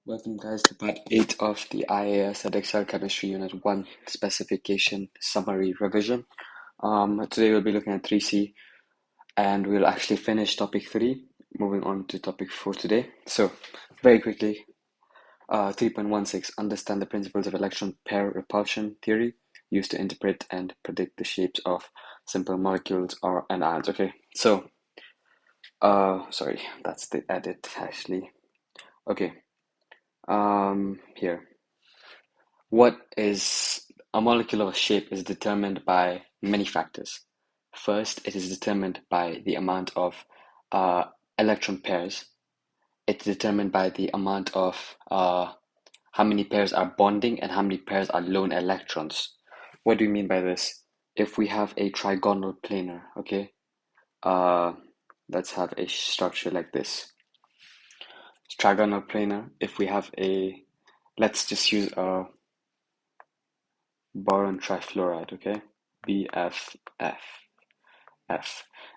Welcome guys to part 8 of the IAS Edexcel Chemistry Unit 1 Specification Summary Revision. Today we'll be looking at 3C and we'll actually finish topic 3, moving on to topic 4 today. So, very quickly, 3.16, understand the principles of electron pair repulsion theory used to interpret and predict the shapes of simple molecules or and ions. Okay, so, sorry, that's the edit actually. Okay, here. What is a molecular shape is determined by many factors. First, it is determined by the amount of electron pairs. It's determined by the amount of how many pairs are bonding and how many pairs are lone electrons. What do you mean by this? If we have a trigonal planar, okay, uh, let's have a structure like this. Trigonal planar, if we have a, let's just use a boron trifluoride, okay? BFF.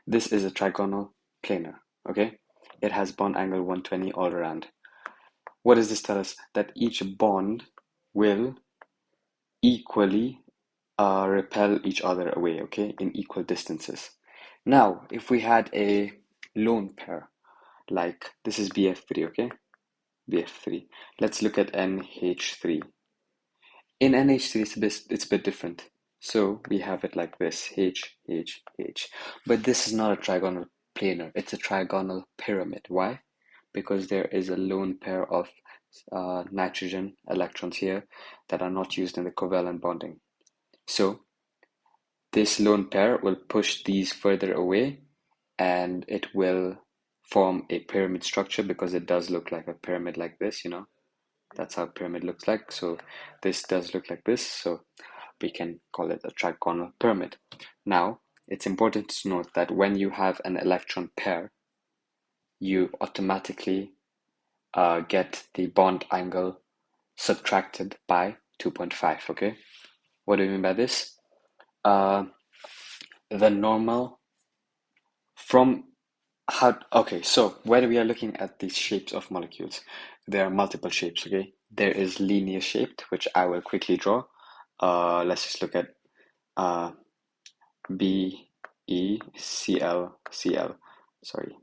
This is a trigonal planar, okay? It has bond angle 120 all around. What does this tell us? That each bond will equally repel each other away, okay? In equal distances. Now, if we had a lone pair, like this is BF3, okay? BF3. Let's look at NH3. In NH3, it's a bit different. So we have it like this, H, H, H. But this is not a trigonal planar, it's a trigonal pyramid. Why? Because there is a lone pair of nitrogen electrons here that are not used in the covalent bonding. So this lone pair will push these further away and it will form a pyramid structure because it does look like a pyramid like this, you know. That's how a pyramid looks like. So this does look like this. So we can call it a trigonal pyramid. Now, it's important to note that when you have an electron pair, you automatically get the bond angle subtracted by 2.5, okay? What do you mean by this? The normal from how, okay, so when we are looking at these shapes of molecules, there are multiple shapes, okay? There is linear shaped, which I will quickly draw. Let's just look at B, E, C, L, C, L. Sorry.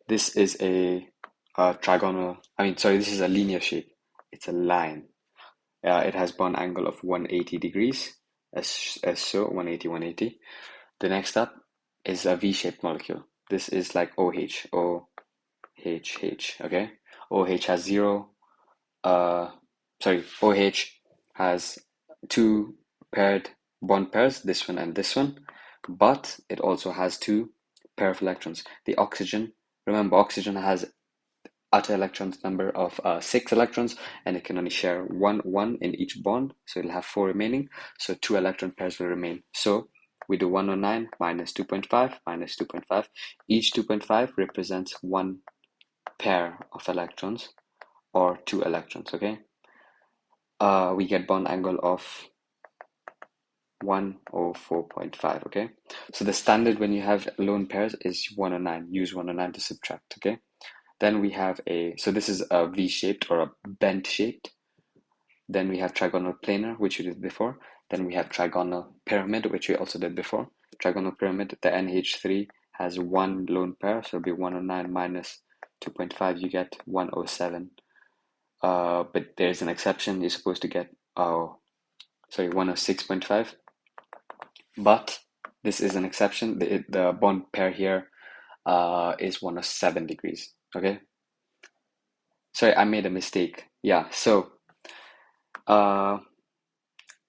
This is a trigonal, this is a linear shape. It's a line. It has bond angle of 180 degrees, as so, 180, 180. The next up is a V-shaped molecule. This is like OH, OH, okay? OH has OH has two paired bond pairs, this one and this one, but it also has two pair of electrons. The oxygen, remember, oxygen has outer electrons number of 6 electrons, and it can only share one in each bond, so it'll have 4 remaining, so 2 electron pairs will remain. So we do 109 minus 2.5 minus 2.5. Each 2.5 represents one pair of electrons or 2 electrons, okay? We get bond angle of 104.5, okay? So the standard when you have lone pairs is 109. Use 109 to subtract, okay? Then we have so this is a V-shaped or a bent-shaped. Then we have trigonal planar, which we did before. Then we have trigonal pyramid, which we also did before. Trigonal pyramid, the NH3 has one lone pair, so it'll be 109 minus 2.5, you get 107. But there's an exception, you're supposed to get, 106.5. But this is an exception, the bond pair here is 107 degrees, okay? Sorry, I made a mistake. Yeah, so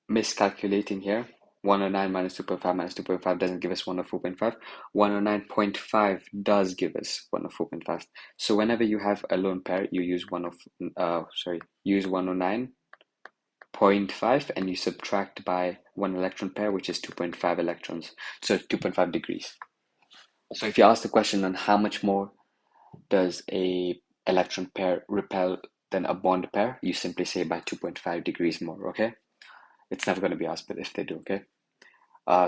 miscalculating here. 109 minus 2.5 minus 2.5 doesn't give us 104.5. 109.5 does give us 104.5. So whenever you have a lone pair, you use use 109.5 and you subtract by one electron pair, which is 2.5 electrons. So 2.5 degrees. So if you ask the question on how much more does a electron pair repel than a bond pair, you simply say by 2.5 degrees more, okay? It's never going to be asked, but if they do, okay?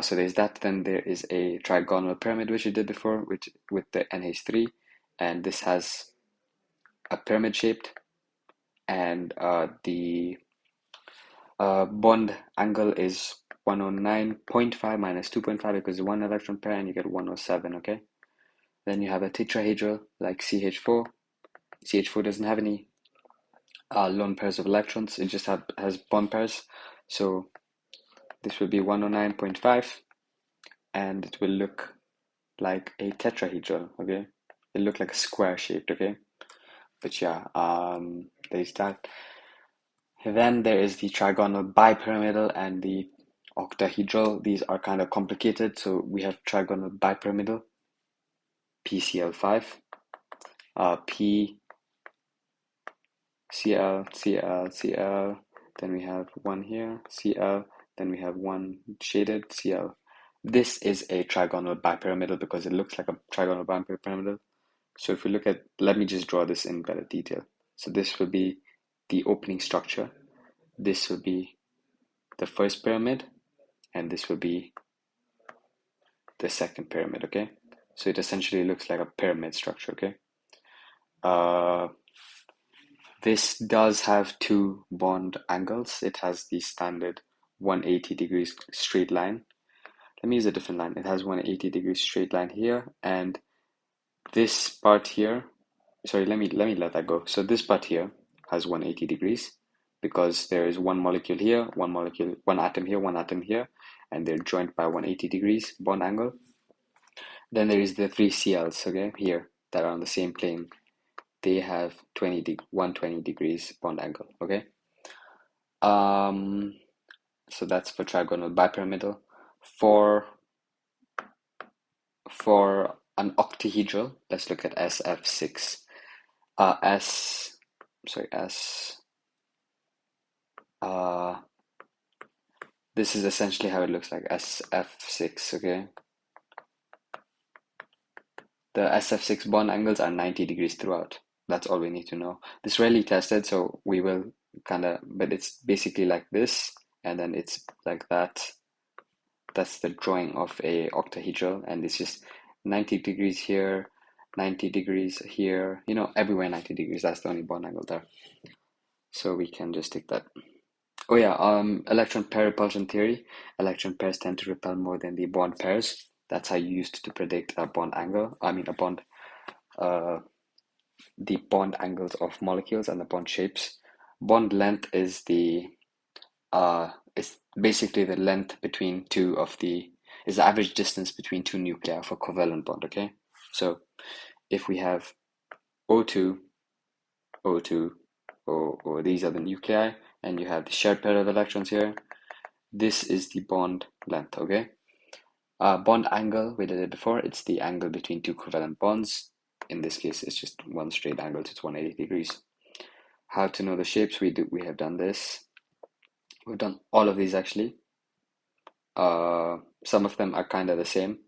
So there's that. Then there is a trigonal pyramid, which we did before with the NH3, and this has a pyramid shaped. and the bond angle is 109.5 minus 2.5 because one electron pair, and you get 107, okay? Then you have a tetrahedral like CH4. CH4 doesn't have any lone pairs of electrons, it just has bond pairs. So this will be 109.5, and it will look like a tetrahedral, okay? It look like a square shaped, okay? But yeah, there's that. Then there is the trigonal bipyramidal and the octahedral. These are kind of complicated. So we have trigonal bipyramidal, PCl5, P, Cl, Cl, Cl. Then we have one here, Cl. Then we have one shaded, Cl. This is a trigonal bipyramidal because it looks like a trigonal bipyramidal. So if we look at, let me just draw this in better detail. So this will be the opening structure. This will be the first pyramid, and this will be the second pyramid, okay? So it essentially looks like a pyramid structure, okay? This does have two bond angles. It has the standard 180 degrees straight line. Let me use a different line. It has 180 degrees straight line here, and this part here, sorry, let me let that go. So this part here has 180 degrees because there is one molecule here, one atom here, one atom here, and they're joined by 180 degrees bond angle. Then there is the three Cls, okay, here that are on the same plane. They have 120 degrees bond angle, okay? So that's for trigonal bipyramidal. For an octahedral, let's look at SF6. This is essentially how it looks like, SF6, okay? The SF6 bond angles are 90 degrees throughout. That's all we need to know. This is rarely tested, so we will but it's basically like this, and then it's like that. That's the drawing of a octahedral, and it's just 90 degrees here, 90 degrees here, everywhere 90 degrees. That's the only bond angle there. So we can just take that. Oh yeah, electron pair repulsion theory. Electron pairs tend to repel more than the bond pairs. That's how you used to predict a bond angle. The bond angles of molecules and the bond shapes. Bond length is basically the length between is the average distance between two nuclei for covalent bond, okay? So if we have O2, O2, or these are the nuclei, and you have the shared pair of electrons here, this is the bond length, okay? Bond angle, we did it before, it's the angle between two covalent bonds. In this case, it's just one straight angle, so it's 180 degrees. How to know the shapes? We have done this. We've done all of these actually. Some of them are kind of the same.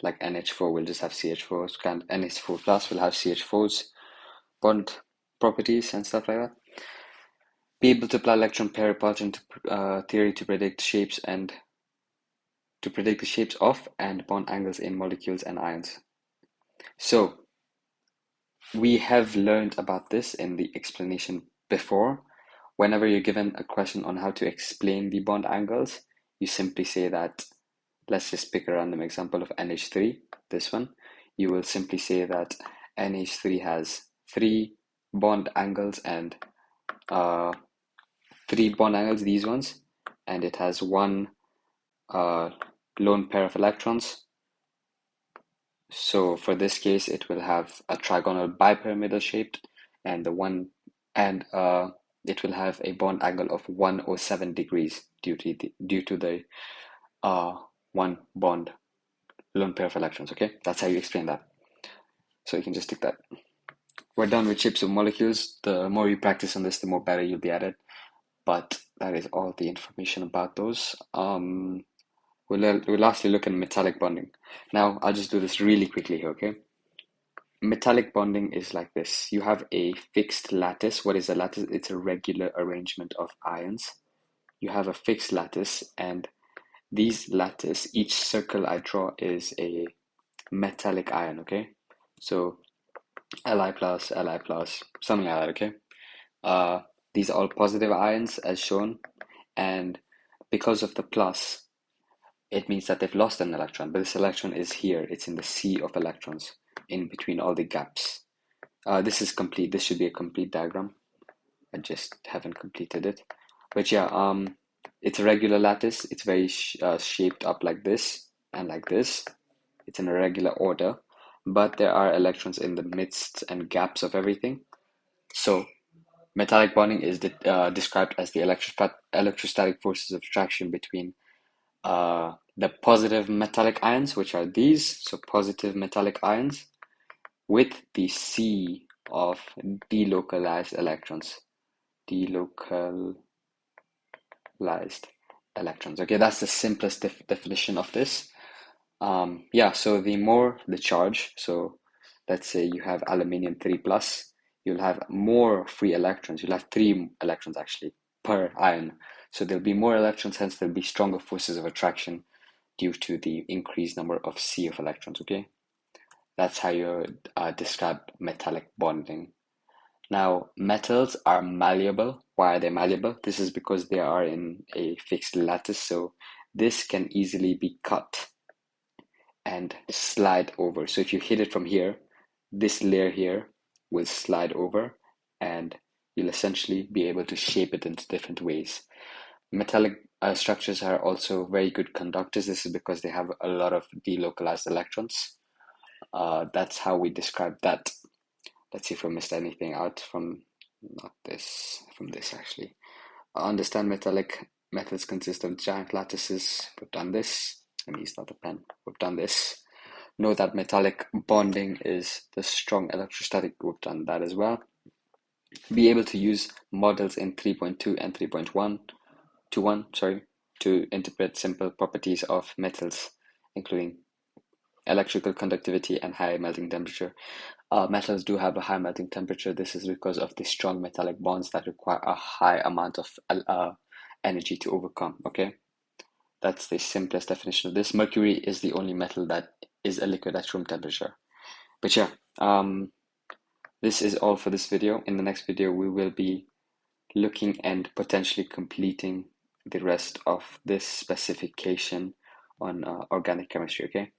Like NH4 will just have CH4s, NH4 plus will have CH4s, bond properties and stuff like that. Be able to apply electron pair repulsion theory to predict shapes and to predict the shapes of and bond angles in molecules and ions. So we have learned about this in the explanation before. Whenever you're given a question on how to explain the bond angles, you simply say that, let's just pick a random example of NH3, this one. You will simply say that NH3 has three bond angles, these ones, and it has one lone pair of electrons. So for this case, it will have a trigonal bipyramidal shaped, and it will have a bond angle of 107 degrees due to the one bond lone pair of electrons. Okay, that's how you explain that. So you can just take that. We're done with shapes of molecules. The more you practice on this, the more better you'll be at it. But that is all the information about those. We'll lastly look at metallic bonding. Now, I'll just do this really quickly here, okay? Metallic bonding is like this. You have a fixed lattice. What is a lattice? It's a regular arrangement of ions. You have a fixed lattice, and these lattice, each circle I draw is a metallic ion, okay? So Li plus, something like that, okay? These are all positive ions as shown, and because of the plus, it means that they've lost an electron, but this electron is here. It's in the sea of electrons in between all the gaps. This is complete. This should be a complete diagram. I just haven't completed it. But yeah, it's a regular lattice. It's very shaped up like this and like this. It's in a regular order, but there are electrons in the midst and gaps of everything. So metallic bonding is described as the electrostatic forces of attraction between the positive metallic ions, which are these, so positive metallic ions, with the sea of delocalized electrons. Delocalized electrons. Okay, that's the simplest definition of this. Yeah, so the more the charge, so let's say you have aluminium 3 plus, you'll have more free electrons. You'll have 3 electrons actually per ion. So there'll be more electrons, hence there'll be stronger forces of attraction due to the increased number of sea of electrons, okay? That's how you describe metallic bonding. Now, metals are malleable. Why are they malleable? This is because they are in a fixed lattice, so this can easily be cut and slide over. So if you hit it from here, this layer here will slide over and you'll essentially be able to shape it into different ways. Metallic structures are also very good conductors. This is because they have a lot of delocalized electrons. That's how we describe that. Let's see if I missed anything out from not this, from this actually. Understand metallic metals consist of giant lattices. We've done this. Let me use not a pen. We've done this. Know that metallic bonding is the strong electrostatic. We've done that as well. Be able to use models in 3.2 and 3.1 to interpret simple properties of metals, including electrical conductivity and high melting temperature. Metals do have a high melting temperature. This is because of the strong metallic bonds that require a high amount of energy to overcome. Okay, that's the simplest definition of this. Mercury is the only metal that is a liquid at room temperature. But yeah, this is all for this video. In the next video, we will be looking and potentially completing the rest of this specification on organic chemistry. Okay.